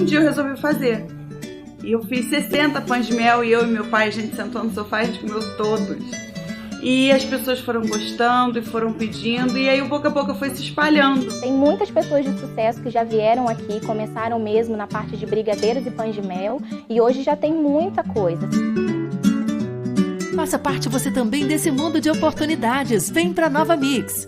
dia eu resolvi fazer. E eu fiz 60 pães de mel e eu e meu pai, a gente sentou no sofá e a gente comeu todos. E as pessoas foram gostando e foram pedindo, e aí o boca a boca foi se espalhando. Tem muitas pessoas de sucesso que já vieram aqui, começaram mesmo na parte de brigadeiros e pães de mel, e hoje já tem muita coisa. Faça parte você também desse mundo de oportunidades. Vem pra Nova Mix.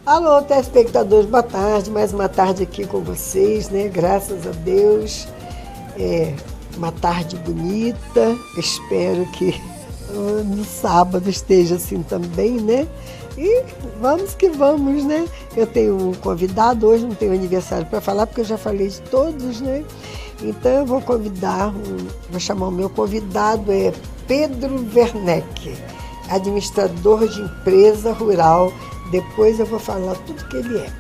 Alô, telespectadores, boa tarde, mais uma tarde aqui com vocês, né? Graças a Deus, uma tarde bonita, espero que no sábado esteja assim também, né? E vamos que vamos, né? Eu tenho um convidado, hoje não tenho aniversário para falar, porque eu já falei de todos, né? Então eu vou vou chamar o meu convidado, é Pedro Werneck, administrador de empresa rural. Depois eu vou falar tudo que ele é.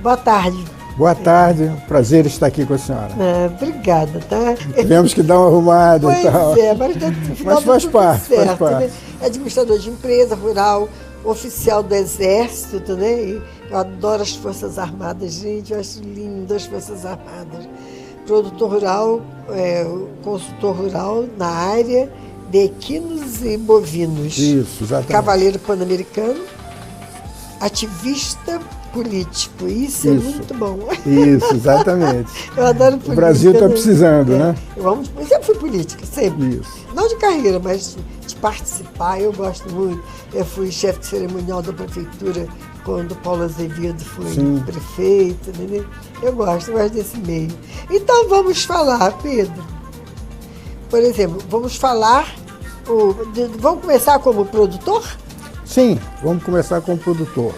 Boa tarde. Boa tarde, prazer estar aqui com a senhora. Obrigada, tá? Tivemos que dar uma arrumada e tal. Pois é, mas no final mas faz parte, certo, faz parte. Né? Administrador de empresa rural, oficial do Exército, né? E eu adoro as Forças Armadas, gente, eu acho lindo as Forças Armadas. Produtor rural, consultor rural na área de equinos e bovinos. Isso, exatamente. Cavaleiro Pan-Americano. Ativista político, isso é muito bom. Isso, exatamente. Eu adoro política. O Brasil está precisando, né? Eu sempre fui política, sempre. Isso. Não de carreira, mas de participar, eu gosto muito. Eu fui chefe de cerimonial da prefeitura quando Paulo Azevedo foi prefeito, né? Eu gosto desse meio. Então vamos falar, Pedro. Por exemplo, vamos começar como produtor? Sim, vamos começar como produtor.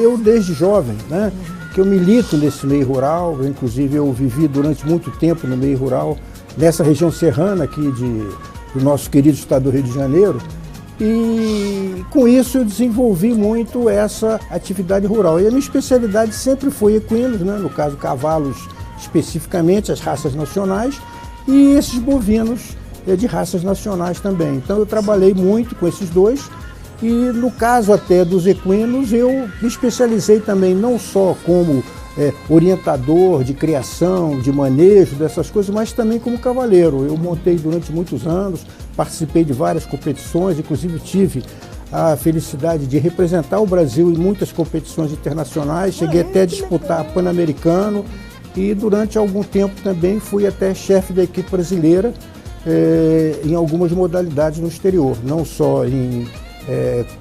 Eu desde jovem, né, que eu milito nesse meio rural, inclusive eu vivi durante muito tempo no meio rural, nessa região serrana aqui do nosso querido estado do Rio de Janeiro, e com isso eu desenvolvi muito essa atividade rural. E a minha especialidade sempre foi equinos, né, no caso cavalos especificamente, as raças nacionais, e esses bovinos de raças nacionais também. Então eu trabalhei muito com esses dois. E no caso até dos equinos, eu me especializei também não só como orientador de criação, de manejo dessas coisas, mas também como cavaleiro. Eu montei durante muitos anos, participei de várias competições, inclusive tive a felicidade de representar o Brasil em muitas competições internacionais, cheguei até a disputar Pan-Americano e durante algum tempo também fui até chefe da equipe brasileira em algumas modalidades no exterior, não só em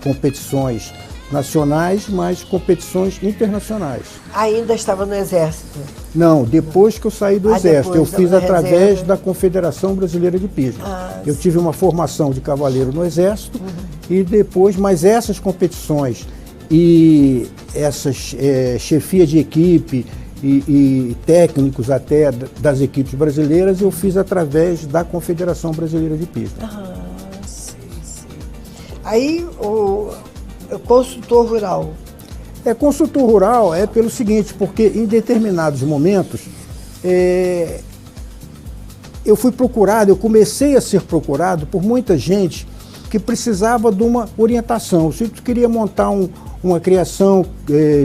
competições nacionais, mas competições internacionais. Ainda estava no Exército? Não, depois que eu saí do Exército. Eu fiz através da Confederação Brasileira de Pismo. Eu tive uma formação de cavaleiro no Exército e depois, mas essas competições e essas chefias de equipe e técnicos até das equipes brasileiras eu fiz através da Confederação Brasileira de Pismo. Aí o consultor rural. Consultor rural é pelo seguinte, porque em determinados momentos eu fui procurado, eu comecei a ser procurado por muita gente que precisava de uma orientação. Se tu queria montar uma criação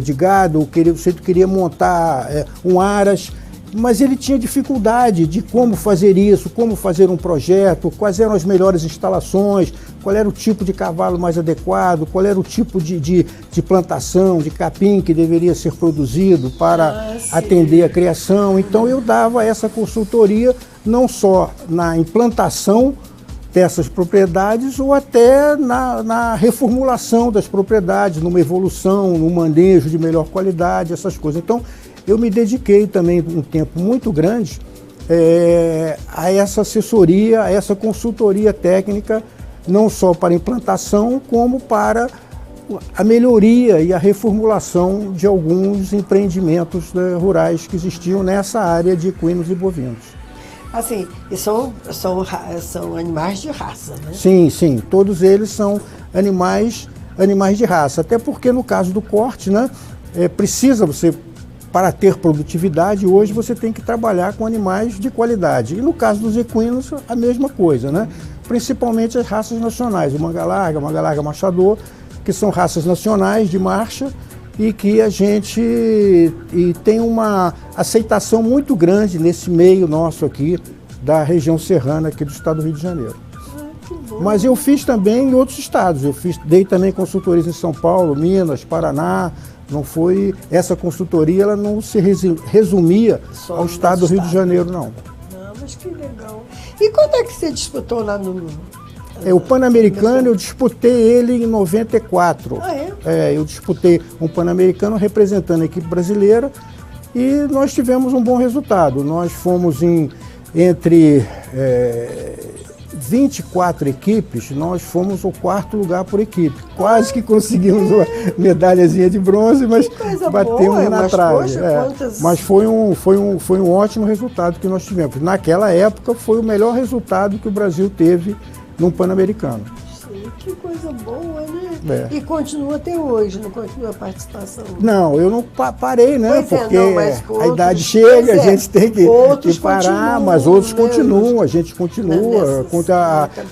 de gado, se tu queria montar um aras, mas ele tinha dificuldade de como fazer isso, como fazer um projeto, quais eram as melhores instalações, qual era o tipo de cavalo mais adequado, qual era o tipo de plantação, de capim que deveria ser produzido para atender a criação. Então eu dava essa consultoria não só na implantação, dessas propriedades ou até na reformulação das propriedades, numa evolução, num manejo de melhor qualidade, essas coisas. Então, eu me dediquei também um tempo muito grande a essa assessoria, a essa consultoria técnica, não só para implantação, como para a melhoria e a reformulação de alguns empreendimentos rurais que existiam nessa área de equinos e bovinos. Assim, e são animais de raça, né? Sim, sim, todos eles são animais de raça, até porque no caso do corte, né, precisa você, para ter produtividade, hoje você tem que trabalhar com animais de qualidade. E no caso dos equinos, a mesma coisa, né? Principalmente as raças nacionais, o manga larga machador, que são raças nacionais de marcha e que a gente tem uma aceitação muito grande nesse meio nosso aqui, da região serrana aqui do estado do Rio de Janeiro. Mas eu fiz também em outros estados, dei também consultorias em São Paulo, Minas, Paraná. Não foi, essa consultoria ela não se resumia só ao estado do Rio de Janeiro, não. Não, mas que legal. E quando é que você disputou lá no... O Pan-Americano, eu disputei ele em 94. Ah, é? Eu disputei um Pan-Americano representando a equipe brasileira e nós tivemos um bom resultado. Nós fomos entre 24 equipes, nós fomos o 4º lugar por equipe. Quase que conseguimos uma medalhazinha de bronze, mas batemos na trave. Mas foi um ótimo resultado que nós tivemos. Naquela época foi o melhor resultado que o Brasil teve num Pan-Americano. Que coisa boa, né? E continua até hoje, não continua a participação? Não, eu não parei, né? Porque a idade chega, a gente tem que parar, mas outros continuam, a gente continua,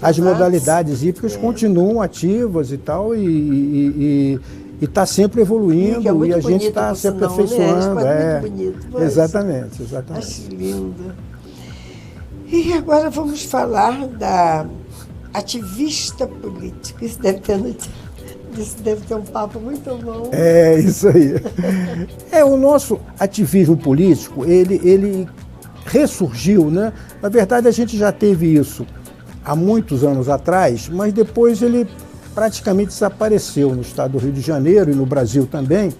as modalidades hípicas continuam ativas e tal, e está sempre evoluindo, e a gente está se aperfeiçoando. Muito bonito. Exatamente. Acho lindo. E agora vamos falar da ativista político. Isso deve ter um papo muito bom. É, isso aí. O nosso ativismo político, ele ressurgiu, né? Na verdade, a gente já teve isso há muitos anos atrás, mas depois ele praticamente desapareceu no estado do Rio de Janeiro e no Brasil também.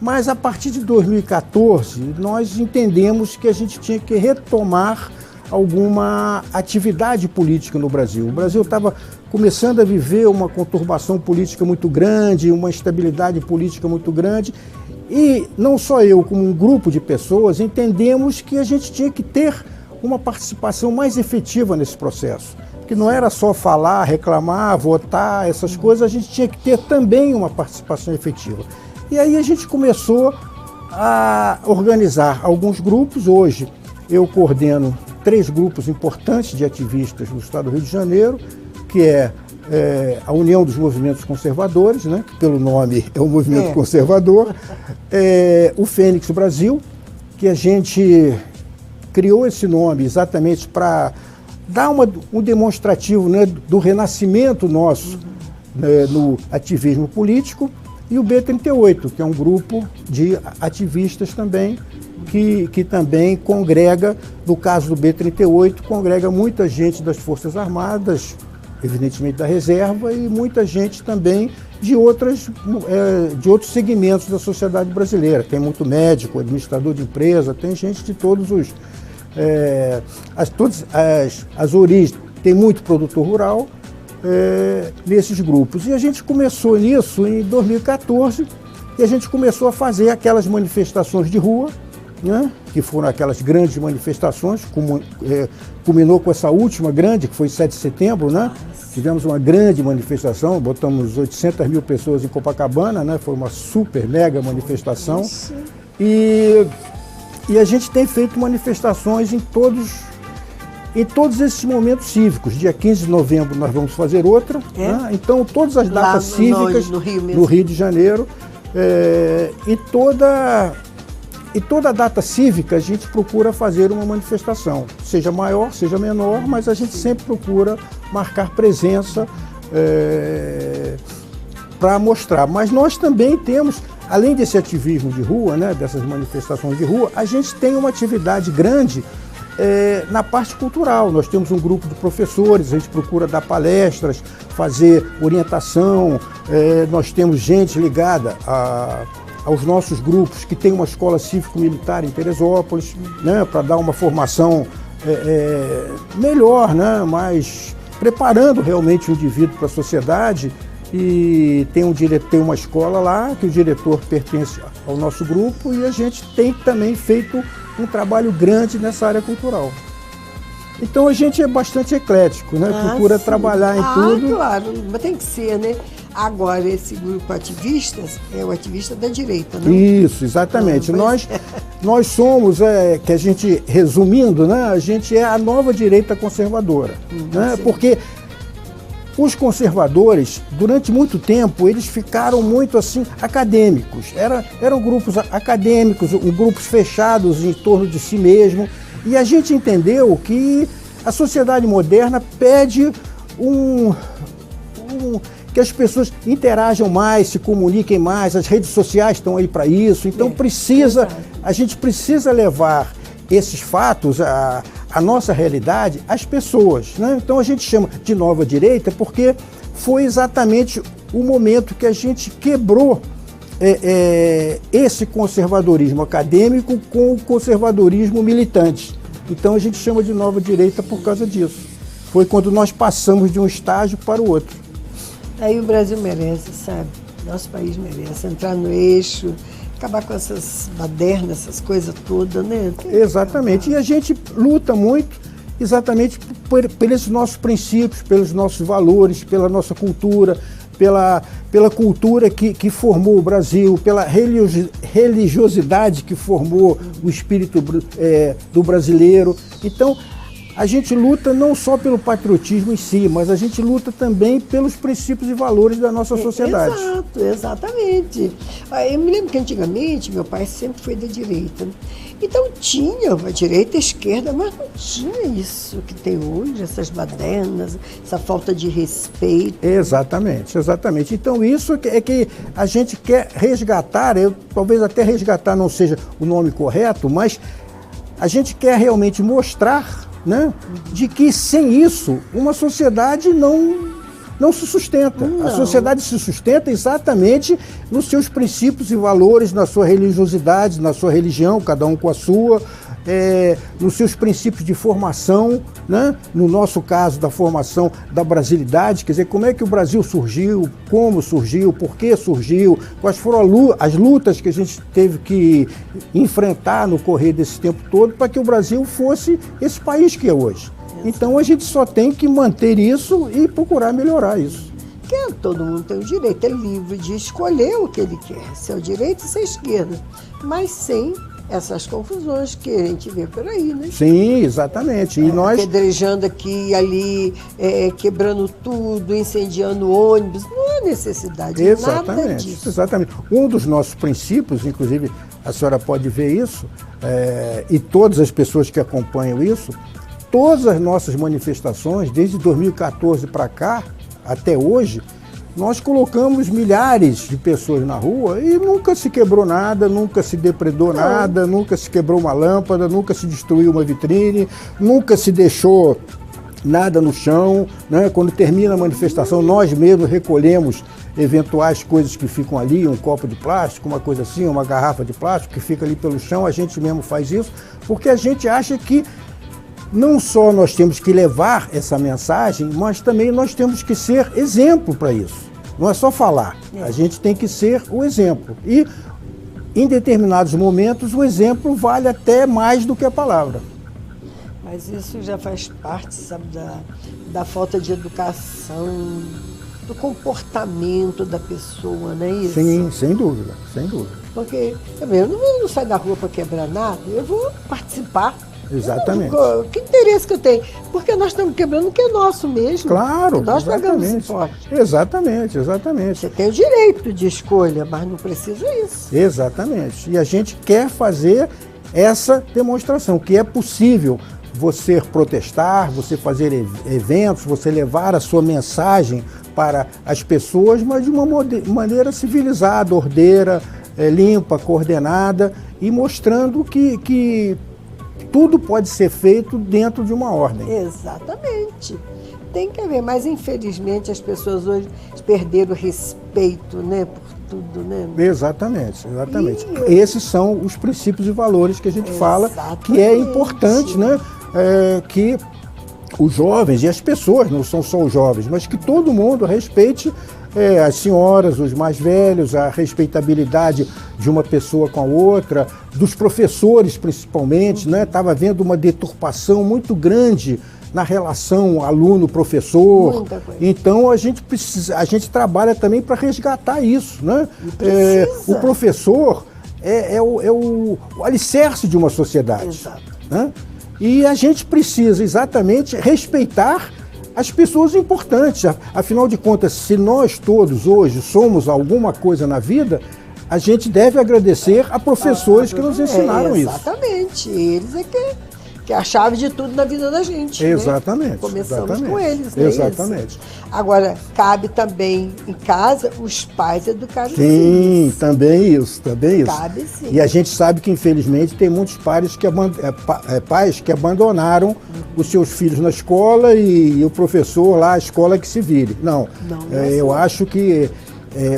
Mas a partir de 2014, nós entendemos que a gente tinha que retomar alguma atividade política no Brasil. O Brasil estava começando a viver uma conturbação política muito grande, uma instabilidade política muito grande, e não só eu, como um grupo de pessoas, entendemos que a gente tinha que ter uma participação mais efetiva nesse processo. Que não era só falar, reclamar, votar, essas coisas, a gente tinha que ter também uma participação efetiva. E aí a gente começou a organizar alguns grupos. Hoje eu coordeno 3 grupos importantes de ativistas no estado do Rio de Janeiro, que é a União dos Movimentos Conservadores, né, que pelo nome é o Movimento Conservador, o Fênix Brasil, que a gente criou esse nome exatamente para dar um demonstrativo, né, do renascimento nosso, né, no ativismo político, e o B38, que é um grupo de ativistas também, que também congrega, no caso do B38, congrega muita gente das Forças Armadas, evidentemente da reserva, e muita gente também de outros segmentos da sociedade brasileira. Tem muito médico, administrador de empresa, tem gente de todos as origens. Tem muito produtor rural nesses grupos. E a gente começou nisso em 2014, e a gente começou a fazer aquelas manifestações de rua, né, que foram aquelas grandes manifestações, culminou com essa última grande, que foi 7 de setembro, né? Tivemos uma grande manifestação, botamos 800 mil pessoas em Copacabana, né? Foi uma super, mega manifestação. E a gente tem feito manifestações em todos esses momentos cívicos. Dia 15 de novembro nós vamos fazer outra, né? Então todas as datas cívicas no Rio de Janeiro, e toda data cívica a gente procura fazer uma manifestação, seja maior, seja menor, mas a gente sempre procura marcar presença para mostrar. Mas nós também temos, além desse ativismo de rua, né, dessas manifestações de rua, a gente tem uma atividade grande na parte cultural. Nós temos um grupo de professores, a gente procura dar palestras, fazer orientação, nós temos gente ligada aos nossos grupos que tem uma escola cívico-militar em Teresópolis, né, para dar uma formação melhor, né, mas preparando realmente o indivíduo para a sociedade. E tem uma escola lá que o diretor pertence ao nosso grupo e a gente tem também feito um trabalho grande nessa área cultural. Então a gente é bastante eclético, né? Procura trabalhar em tudo. Claro, mas tem que ser, né? Agora, esse grupo ativistas é o ativista da direita, não? Isso, exatamente. Nós somos, que a gente, resumindo, né? A gente é a nova direita conservadora, né? Porque os conservadores, durante muito tempo, eles ficaram muito assim, acadêmicos. Eram grupos acadêmicos, grupos fechados em torno de si mesmo. E a gente entendeu que a sociedade moderna pede que as pessoas interajam mais, se comuniquem mais, as redes sociais estão aí para isso. Então a gente precisa levar esses fatos, a nossa realidade, às pessoas, né? Então a gente chama de nova direita porque foi exatamente o momento que a gente quebrou esse conservadorismo acadêmico com o conservadorismo militante. Então a gente chama de nova direita por causa disso. Foi quando nós passamos de um estágio para o outro. Aí o Brasil merece, sabe? Nosso país merece entrar no eixo, acabar com essas badernas, essas coisas todas, né? Exatamente. E a gente luta muito exatamente pelos nossos princípios, pelos nossos valores, pela nossa cultura, pela cultura que formou o Brasil, pela religiosidade que formou o espírito do brasileiro. Então, a gente luta não só pelo patriotismo em si, mas a gente luta também pelos princípios e valores da nossa sociedade. Exato, exatamente. Eu me lembro que antigamente meu pai sempre foi da direita. Então tinha a direita e a esquerda, mas não tinha isso que tem hoje, essas badernas, essa falta de respeito. Exatamente, exatamente. Então isso é que a gente quer resgatar, talvez até resgatar não seja o nome correto, mas a gente quer realmente mostrar, né, de que sem isso uma sociedade não se sustenta. Não. A sociedade se sustenta exatamente nos seus princípios e valores, na sua religiosidade, na sua religião, cada um com a sua, nos seus princípios de formação, né? No nosso caso, da formação da brasilidade, quer dizer, como é que o Brasil surgiu, como surgiu, por que surgiu, quais foram as lutas que a gente teve que enfrentar no correr desse tempo todo para que o Brasil fosse esse país que é hoje. Então a gente só tem que manter isso e procurar melhorar isso. Porque todo mundo tem o direito, é livre de escolher o que ele quer, se é o direito e se é a esquerda, mas sem essas confusões que a gente vê por aí, né? Sim, exatamente. E nós apedrejando aqui e ali, quebrando tudo, incendiando ônibus, não há necessidade, nada disso. Exatamente. Um dos nossos princípios, inclusive a senhora pode ver isso, e todas as pessoas que acompanham isso, todas as nossas manifestações, desde 2014 para cá, até hoje, nós colocamos milhares de pessoas na rua e nunca se quebrou nada, nunca se depredou nada, nunca se quebrou uma lâmpada, nunca se destruiu uma vitrine, nunca se deixou nada no chão, né? Quando termina a manifestação, nós mesmos recolhemos eventuais coisas que ficam ali, um copo de plástico, uma coisa assim, uma garrafa de plástico que fica ali pelo chão, a gente mesmo faz isso, porque a gente acha que não só nós temos que levar essa mensagem, mas também nós temos que ser exemplo para isso. Não é só falar, a gente tem que ser o exemplo. E, em determinados momentos, o exemplo vale até mais do que a palavra. Mas isso já faz parte, sabe, da falta de educação, do comportamento da pessoa, não é isso? Sim, sem dúvida, sem dúvida. Porque eu não saio da rua para quebrar nada, eu vou participar. Exatamente. Que interesse que eu tenho? Porque nós estamos quebrando o que é nosso mesmo. Claro, nós pagamos imposto. Exatamente, exatamente. Você tem o direito de escolha, mas não precisa isso. Exatamente. E a gente quer fazer essa demonstração, que é possível você protestar, você fazer eventos, você levar a sua mensagem para as pessoas, mas de uma maneira civilizada, ordeira, limpa, coordenada, e mostrando que tudo pode ser feito dentro de uma ordem. Exatamente. Tem que haver, mas infelizmente as pessoas hoje perderam o respeito, né, por tudo, né? Exatamente, exatamente. Esses são os princípios e valores que a gente fala que é importante, né, que os jovens e as pessoas, não são só os jovens, mas que todo mundo respeite as senhoras, os mais velhos, a respeitabilidade de uma pessoa com a outra, dos professores principalmente, né? Estava vendo uma deturpação muito grande na relação aluno-professor. Então a gente trabalha também para resgatar isso, né? O professor é o alicerce de uma sociedade. Né? E a gente precisa exatamente respeitar as pessoas importantes. Afinal de contas, se nós todos hoje somos alguma coisa na vida, a gente deve agradecer a professores que nos ensinaram isso. Exatamente. Eles é que é a chave de tudo na vida da gente. Exatamente. Né? Começamos exatamente, com eles. Exatamente. Agora, cabe também em casa os pais educarem os filhos. Sim, também isso. Cabe sim. E a gente sabe que, infelizmente, tem muitos pais que abandonaram os seus filhos na escola e o professor lá, a escola que se vire. Não eu acho que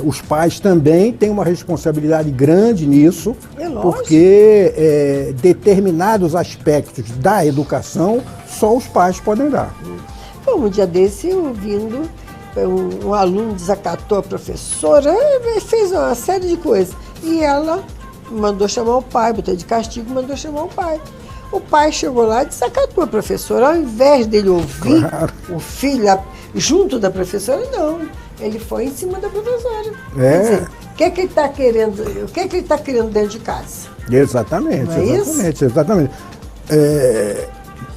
os pais também têm uma responsabilidade grande nisso, porque determinados aspectos da educação só os pais podem dar. Um dia desse, ouvindo, um aluno desacatou a professora, fez uma série de coisas. E ela mandou chamar o pai, botou de castigo, mandou chamar o pai. O pai chegou lá e desacatou a professora. Ao invés dele ouvir o filho junto da professora, não. Ele foi em cima da professora. Quer dizer, o que é que ele está querendo? O que é que ele está querendo dentro de casa? Exatamente, exatamente.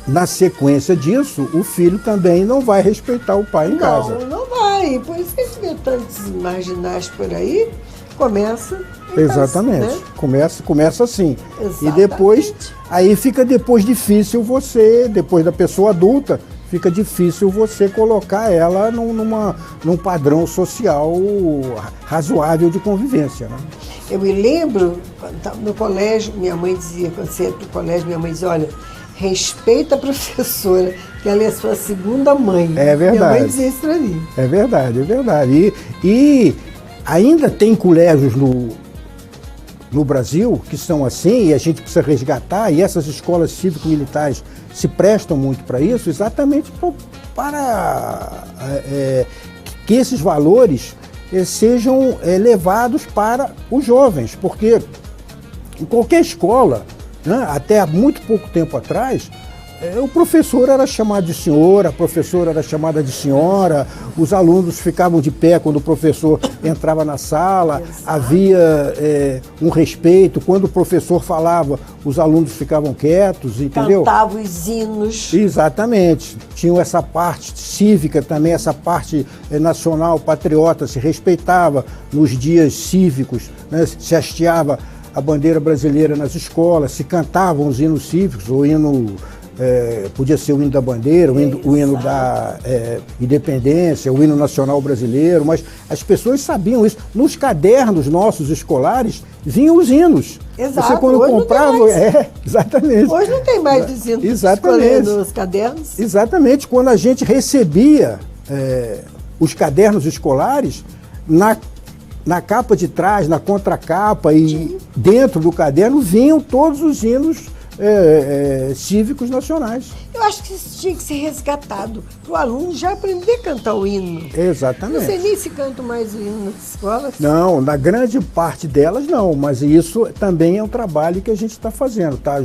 Na sequência disso, o filho também não vai respeitar o pai em casa. Não vai. Por isso que a gente vê tantos marginais por aí, começa. Exatamente. Né? Começa assim. Exatamente. E depois, aí fica difícil você, depois da pessoa adulta, fica difícil você colocar ela num padrão social razoável de convivência. Né? Eu me lembro, quando estava no colégio, minha mãe dizia, quando você ia para o colégio, minha mãe dizia, olha, respeita a professora, que ela é a sua segunda mãe. É verdade. Minha mãe dizia isso para mim. É verdade. E ainda tem colégios no Brasil que são assim, e a gente precisa resgatar, e essas escolas cívico-militares se prestam muito para isso, exatamente para que esses valores sejam levados para os jovens, porque em qualquer escola, né, até há muito pouco tempo atrás, o professor era chamado de senhor, a professora era chamada de senhora, os alunos ficavam de pé quando o professor entrava na sala, havia um respeito, quando o professor falava, os alunos ficavam quietos, entendeu? Cantavam os hinos. Exatamente, tinham essa parte cívica também, essa parte nacional, patriota, se respeitava nos dias cívicos, né, se hasteava a bandeira brasileira nas escolas, se cantavam os hinos cívicos, o hino... podia ser o hino da bandeira, o hino da independência, o hino nacional brasileiro, mas as pessoas sabiam isso. Nos cadernos nossos escolares vinham os hinos. Exato. Você quando comprava... exatamente. Hoje não tem mais os hinos nos cadernos. Exatamente. Quando a gente recebia os cadernos escolares, na capa de trás, na contracapa e dentro do caderno vinham todos os hinos cívicos nacionais. Eu acho que isso tinha que ser resgatado para o aluno já aprender a cantar o hino. Exatamente. Não sei nem se cantam mais o hino nas escolas. Não, na grande parte delas não, mas isso também é um trabalho que a gente está fazendo, está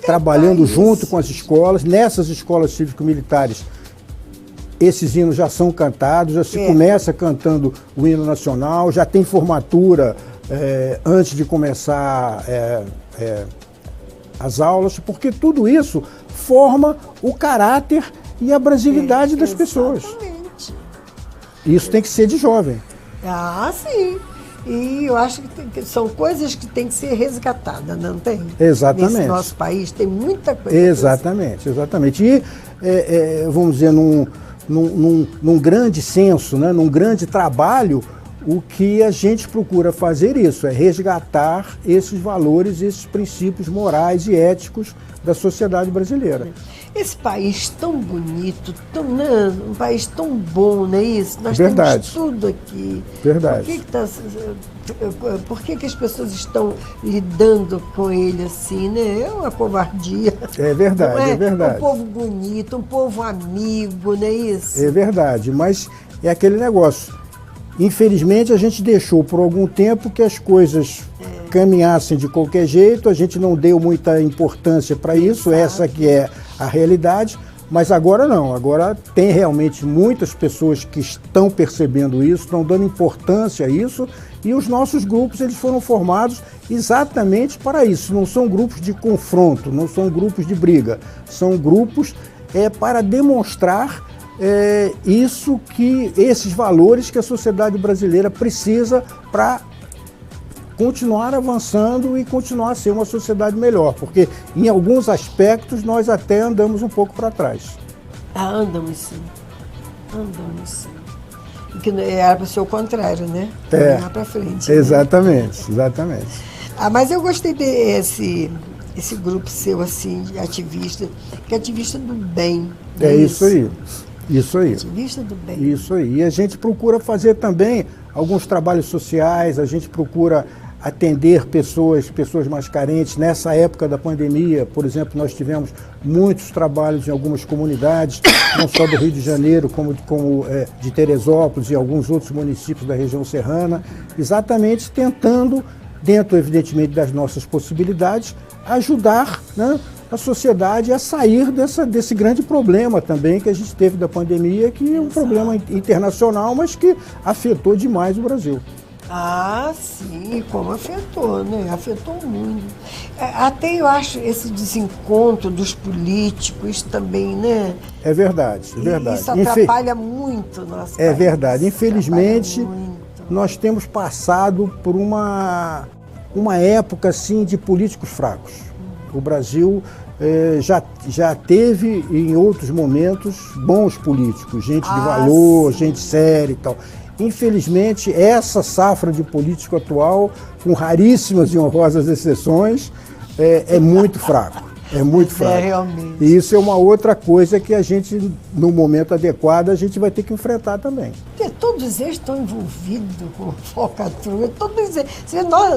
trabalhando junto com as escolas, nessas escolas cívico-militares. Esses hinos já são cantados, já se começa cantando o hino nacional, já tem formatura antes de começar as aulas, porque tudo isso forma o caráter e a brasilidade das pessoas. Isso tem que ser de jovem. Ah, sim. E eu acho que são coisas que têm que ser resgatadas, não tem? Exatamente. Nesse nosso país tem muita coisa. Exatamente. E, vamos dizer, num grande senso, né, num grande trabalho, o que a gente procura fazer isso, é resgatar esses valores, esses princípios morais e éticos da sociedade brasileira. Esse país tão bonito, né? Um país tão bom, não é isso? Nós Verdade. temos tudo aqui. Verdade. Por que as pessoas estão lidando com ele assim, né? É uma covardia. É verdade, não é? É verdade. Um povo bonito, um povo amigo, não é isso? É verdade, mas é aquele negócio. Infelizmente, a gente deixou por algum tempo que as coisas caminhassem de qualquer jeito, a gente não deu muita importância para isso, essa que é a realidade, mas agora não, agora tem realmente muitas pessoas que estão percebendo isso, estão dando importância a isso, e os nossos grupos eles foram formados exatamente para isso, não são grupos de confronto, não são grupos de briga, são grupos para demonstrar isso que esses valores que a sociedade brasileira precisa para continuar avançando e continuar a ser uma sociedade melhor, porque em alguns aspectos nós até andamos um pouco para trás. Andamos sim, andamos sim. Porque era para ser o contrário, né? Caminhar para frente. Exatamente, né? Exatamente. Mas eu gostei desse grupo seu, assim, de ativista, que é ativista do bem. É isso aí. Isso aí. Ativista do bem. Isso aí. E a gente procura fazer também alguns trabalhos sociais, a gente procura atender pessoas mais carentes. Nessa época da pandemia, por exemplo, nós tivemos muitos trabalhos em algumas comunidades, não só do Rio de Janeiro, como de Teresópolis e alguns outros municípios da região serrana, exatamente tentando, dentro, evidentemente, das nossas possibilidades, ajudar, né, a sociedade a sair desse grande problema também que a gente teve da pandemia, que é um problema internacional, mas que afetou demais o Brasil. Ah, sim, como afetou, né? Afetou muito. Até eu acho esse desencontro dos políticos também, né? É verdade, é verdade. Isso atrapalha muito o nosso país. É verdade. Infelizmente, nós temos passado por uma época, assim, de políticos fracos. O Brasil já teve, em outros momentos, bons políticos, gente de valor, gente séria e tal. Infelizmente, essa safra de político atual, com raríssimas e honrosas exceções, é muito fraco. É muito fraco. Realmente. E isso é uma outra coisa que a gente, no momento adequado, a gente vai ter que enfrentar também. Porque todos eles estão envolvidos com falcatrua, todos eles.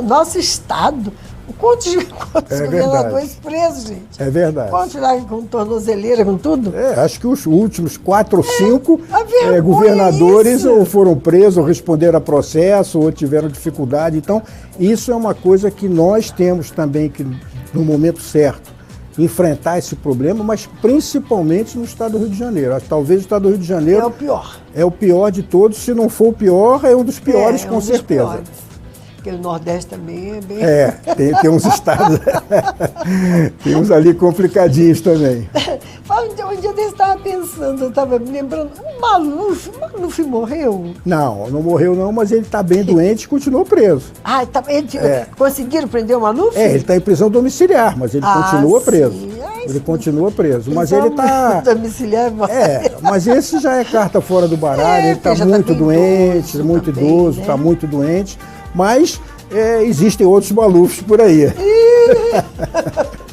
Nosso Estado, quantos governadores presos, gente? É verdade. Quantos lá com tornozeleira, com tudo? Acho que os últimos 4 ou 5 governadores ou foram presos, ou responderam a processo, ou tiveram dificuldade. Então, isso é uma coisa que nós temos também que, no momento certo, enfrentar esse problema, mas principalmente no estado do Rio de Janeiro. Talvez o estado do Rio de Janeiro é o pior. É o pior de todos, se não for o pior, é um dos piores, com certeza. Piores. Porque o Nordeste também é bem... Tem uns estados, tem uns ali complicadinhos também. Um dia desse eu estava pensando, eu estava me lembrando, o Maluf morreu? Não morreu não, mas ele está bem doente e continuou preso. Conseguiram prender o Maluf? Ele está em prisão domiciliar, mas ele continua preso. Ele continua preso, mas ele está... domiciliar mas esse já é carta fora do baralho, ele está muito doente, muito idoso, está muito doente. Mas existem outros Malufs por aí.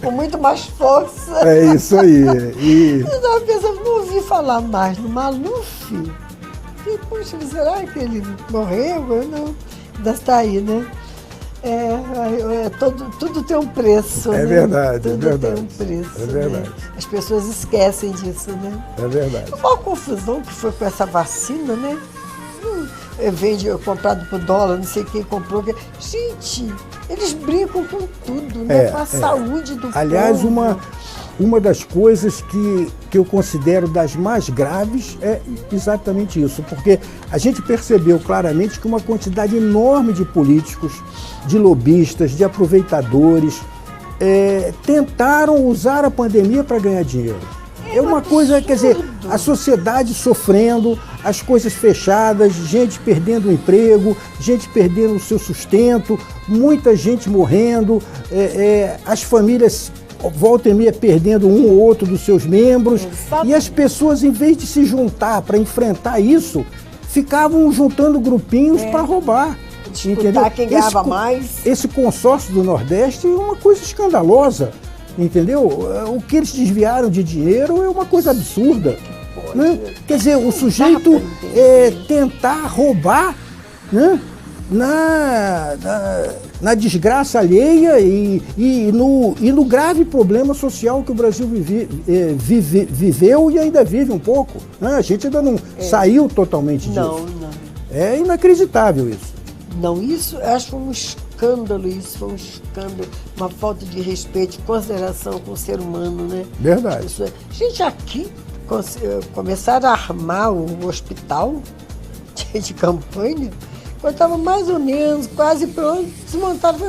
Com muito mais força. É isso aí. Eu estava pensando, não ouvi falar mais no Maluf. E, poxa, será que ele morreu? Não, ainda está aí, né? Tudo tem um preço, né? É verdade, tudo tem um preço. É verdade. Né? As pessoas esquecem disso, né? É verdade. Uma confusão que foi com essa vacina, né? Vende comprado por dólar, não sei quem comprou. Gente, eles brincam com tudo, né? Com a saúde do povo. Aliás, uma das coisas que eu considero das mais graves é exatamente isso, porque a gente percebeu claramente que uma quantidade enorme de políticos, de lobistas, de aproveitadores, tentaram usar a pandemia para ganhar dinheiro. É uma coisa, quer dizer, a sociedade sofrendo, as coisas fechadas, gente perdendo o emprego, gente perdendo o seu sustento, muita gente morrendo, as famílias volta e meia perdendo um ou outro dos seus membros. E as pessoas, em vez de se juntar para enfrentar isso, ficavam juntando grupinhos para roubar. Disputar quem ganhava mais. Esse consórcio do Nordeste é uma coisa escandalosa, entendeu? O que eles desviaram de dinheiro é uma coisa absurda. Né? Quer dizer, o sujeito tentar roubar, né? na desgraça alheia e no grave problema social que o Brasil viveu e ainda vive um pouco. Né? A gente ainda não saiu totalmente disso. Não. É inacreditável isso. Não, isso eu acho um escândalo, isso foi um escândalo, uma falta de respeito, de consideração com o ser humano, né? Verdade. Gente, aqui começaram a armar o hospital de campanha, quando estava mais ou menos, quase pronto, desmontaram.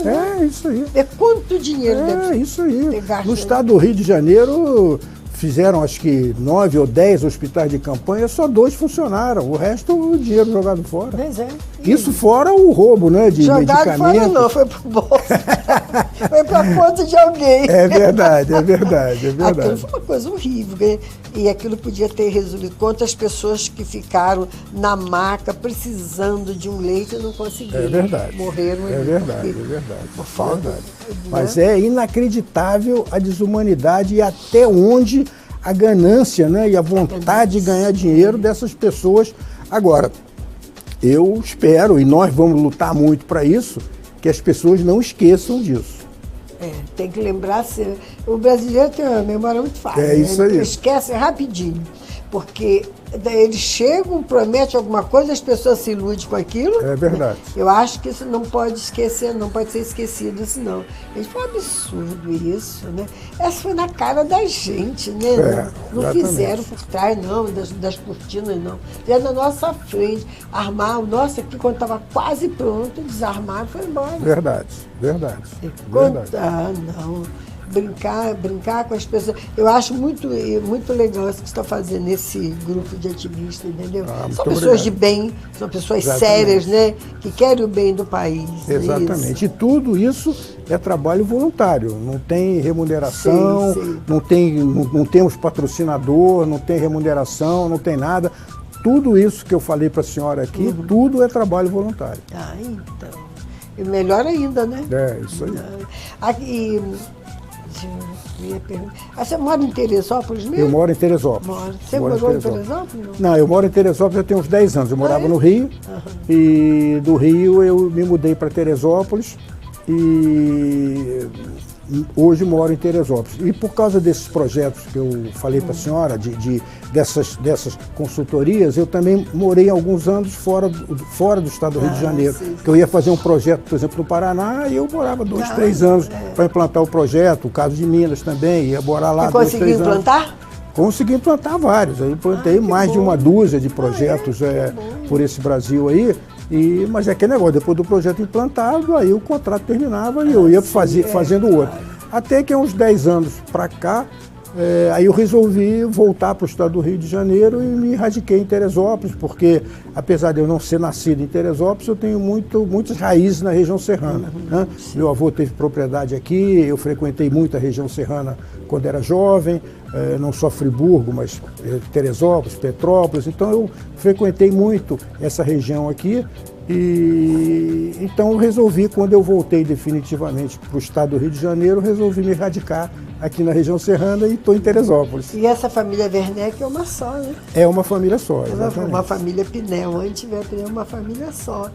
Isso aí. É quanto dinheiro deve ser? Isso aí. No estado do Rio de Janeiro, fizeram acho que 9 ou 10 hospitais de campanha, só 2 funcionaram. O resto, o dinheiro jogado fora. Mas Isso fora o roubo, né, de jogado medicamentos. Fora não, foi pro bolso. Foi pra conta de alguém. É verdade. Aquilo foi uma coisa horrível, né? E aquilo podia ter resolvido. Quantas pessoas que ficaram na maca precisando de um leite e não conseguiram. É verdade. Morreram. É verdade. Por falta. Verdade. Mas é inacreditável a deshumanidade e até onde a ganância, né, e a vontade de ganhar dinheiro dessas pessoas. Agora, eu espero, e nós vamos lutar muito para isso, que as pessoas não esqueçam disso. Tem que lembrar, o brasileiro tem uma memória muito fácil. É isso aí. Ele esquece rapidinho, porque daí eles chegam, prometem alguma coisa, as pessoas se iludem com aquilo. É verdade. Eu acho que isso não pode esquecer, não pode ser esquecido isso não. Foi um absurdo isso, né? Essa foi na cara da gente, né? Não fizeram por trás, não, das cortinas, não. Fizeram na nossa frente, armaram, nossa, aqui quando estava quase pronto, desarmaram e foi embora. Verdade. Não. Brincar com as pessoas. Eu acho muito legal isso que você está fazendo nesse grupo de ativistas, entendeu? São pessoas obrigado. De bem, são pessoas sérias, né? Que querem o bem do país. Exatamente. E tudo isso é trabalho voluntário. Não tem remuneração, sim. Não temos patrocinador, não tem remuneração, não tem nada. Tudo isso que eu falei para a senhora aqui, tudo é trabalho voluntário. Então. E melhor ainda, né? Isso aí. Aqui, você mora em Teresópolis mesmo? Eu moro em Teresópolis. Você morou em Teresópolis? Não, eu moro em Teresópolis já tem uns 10 anos. Eu morava no Rio e do Rio eu me mudei para Teresópolis e hoje moro em Teresópolis. E por causa desses projetos que eu falei para a senhora, dessas consultorias, eu também morei alguns anos fora do estado do Rio de Janeiro. Que eu ia fazer um projeto, por exemplo, no Paraná, e eu morava 2, 3 anos para implantar o projeto. O caso de Minas também, ia morar lá 2, 3 anos. Conseguiu implantar? Consegui implantar vários. Eu implantei mais de uma dúzia de projetos por esse Brasil aí. Mas é aquele negócio, depois do projeto implantado, aí o contrato terminava e eu ia fazendo outro. Até que há uns 10 anos para cá, aí eu resolvi voltar para o estado do Rio de Janeiro e me radiquei em Teresópolis, porque apesar de eu não ser nascido em Teresópolis, eu tenho muitas raízes na região serrana. Né? Meu avô teve propriedade aqui, eu frequentei muito a região serrana quando era jovem, não só Friburgo, mas Teresópolis, Petrópolis, então eu frequentei muito essa região aqui. E então eu resolvi, quando eu voltei definitivamente para o estado do Rio de Janeiro, resolvi me radicar aqui na região serrana e estou em Teresópolis. E essa família Werneck é uma só, né? É uma família só, exatamente. Uma família Pinel, antes tiver Pinel, uma família só.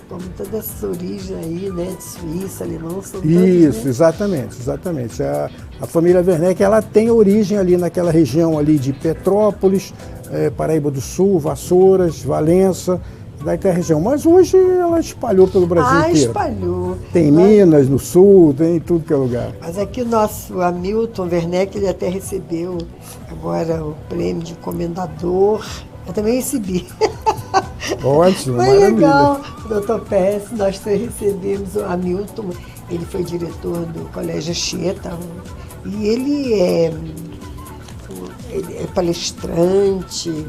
Como toda essa origem aí, né, de Suíça, alemão, são todos, isso, né? exatamente. A família Werneck, ela tem origem ali naquela região ali de Petrópolis, Paraíba do Sul, Vassouras, Valença, daquela região. Mas hoje ela espalhou pelo Brasil inteiro. Espalhou. Tem Minas no Sul, tem tudo que é lugar. Mas aqui o nosso Hamilton Werneck, ele até recebeu agora o prêmio de comendador. Eu também recebi. Ótimo, foi maravilha. Legal, Dr. Pérez, nós recebemos o Hamilton, ele foi diretor do Colégio Anchieta, e ele é palestrante,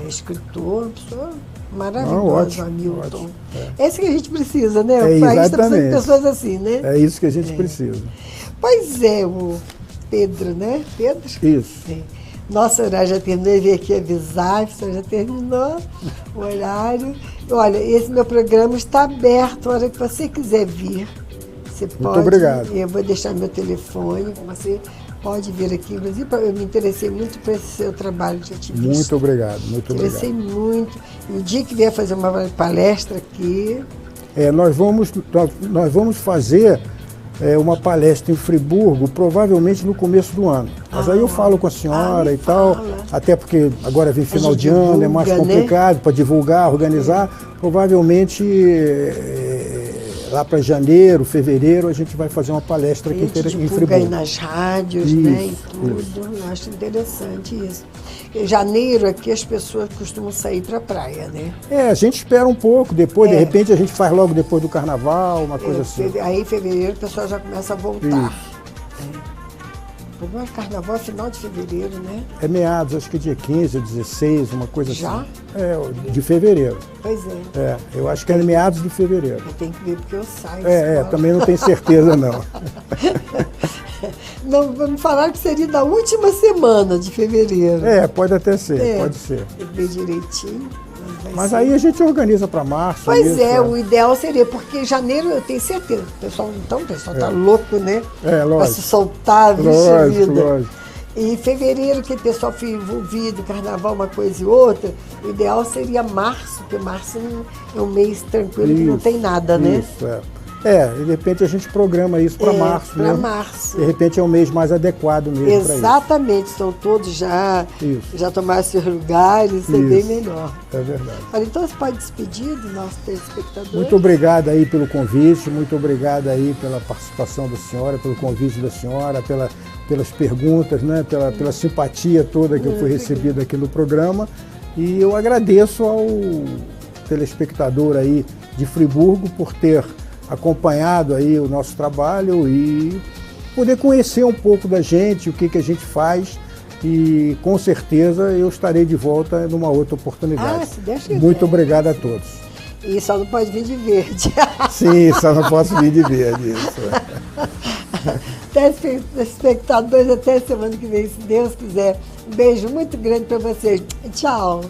é escritor, uma pessoa maravilhosa, Hamilton. Ótimo. É isso que a gente precisa, né? É, o país está precisando de exatamente. pessoas assim, né? É isso que a gente precisa. Pois é, o Pedro, né? Pedro? Isso. Nosso horário já terminou, eu vim aqui avisar, você já terminou o horário. Olha, esse meu programa está aberto, a hora que você quiser vir. Você pode. Muito obrigado. Eu vou deixar meu telefone, você pode vir aqui. Inclusive, eu me interessei muito por esse seu trabalho de ativista. Muito obrigado, muito obrigado. Interessei muito. E o dia que vier fazer uma palestra aqui... Nós vamos fazer uma palestra em Friburgo, provavelmente no começo do ano. Mas aí eu falo com a senhora e tal, até porque agora vem final de ano, é mais complicado, né? Para divulgar, organizar. Provavelmente lá para janeiro, fevereiro, a gente vai fazer uma palestra aqui em Friburgo. Aí nas rádios, isso, né, e tudo. Isso. Eu acho interessante isso. Em janeiro aqui as pessoas costumam sair para a praia, né? A gente espera um pouco, depois, de repente a gente faz logo depois do carnaval, uma coisa assim. Aí em fevereiro o pessoal já começa a voltar. O problema é carnaval é final de fevereiro, né? É meados, acho que dia 15 ou 16, uma coisa assim. Já? De fevereiro. Pois é. Eu acho que é meados de fevereiro. Eu tenho que ver porque eu saio. Também não tenho certeza não. Não, vamos falar que seria da última semana de fevereiro. Pode até ser, pode ser. Tem que ver direitinho. Mas aí a gente organiza para março. Pois o ideal seria, porque janeiro eu tenho certeza. O pessoal tá louco, né? Lógico. Para se soltar, Lógico. E em fevereiro, que o pessoal fica envolvido, carnaval, uma coisa e outra, o ideal seria março, porque março é um mês tranquilo, que não tem nada, né? Isso, e de repente a gente programa isso para março. Para março. De repente é um mês mais adequado mesmo para isso. Exatamente, estão todos já tomaram seus lugares, é bem melhor. É verdade. Olha, então você pode despedir do nosso telespectador? Muito obrigado aí pelo convite, muito obrigado aí pela participação da senhora, pelo convite da senhora, pelas perguntas, né? pela simpatia toda que eu fui recebido aqui no programa. E eu agradeço ao telespectador aí de Friburgo por ter acompanhado aí o nosso trabalho e poder conhecer um pouco da gente, o que a gente faz, e com certeza eu estarei de volta numa outra oportunidade. Se Deus quiser. Muito obrigado a todos. E só não pode vir de verde. Sim, só não posso vir de verde. Isso. Telespectadores, até semana que vem, se Deus quiser. Um beijo muito grande para vocês. Tchau.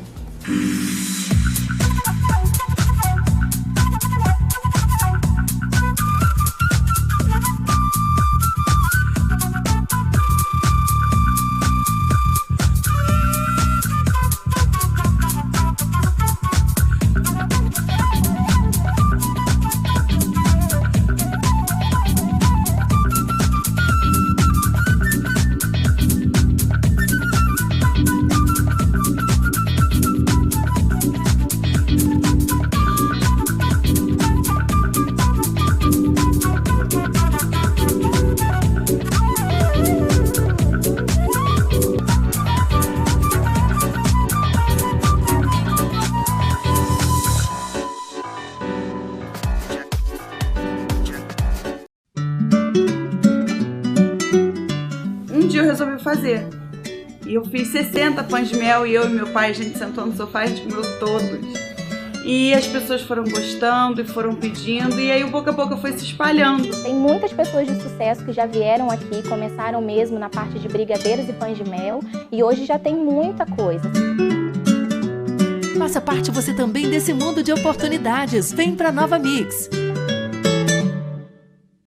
Eu resolvi fazer. E eu fiz 60 pães de mel e eu e meu pai, a gente sentou no sofá e a gente comeu todos. E as pessoas foram gostando e foram pedindo, e aí pouco a pouco foi se espalhando. Tem muitas pessoas de sucesso que já vieram aqui, começaram mesmo na parte de brigadeiros e pães de mel, e hoje já tem muita coisa. Faça parte você também desse mundo de oportunidades. Vem pra Nova Mix.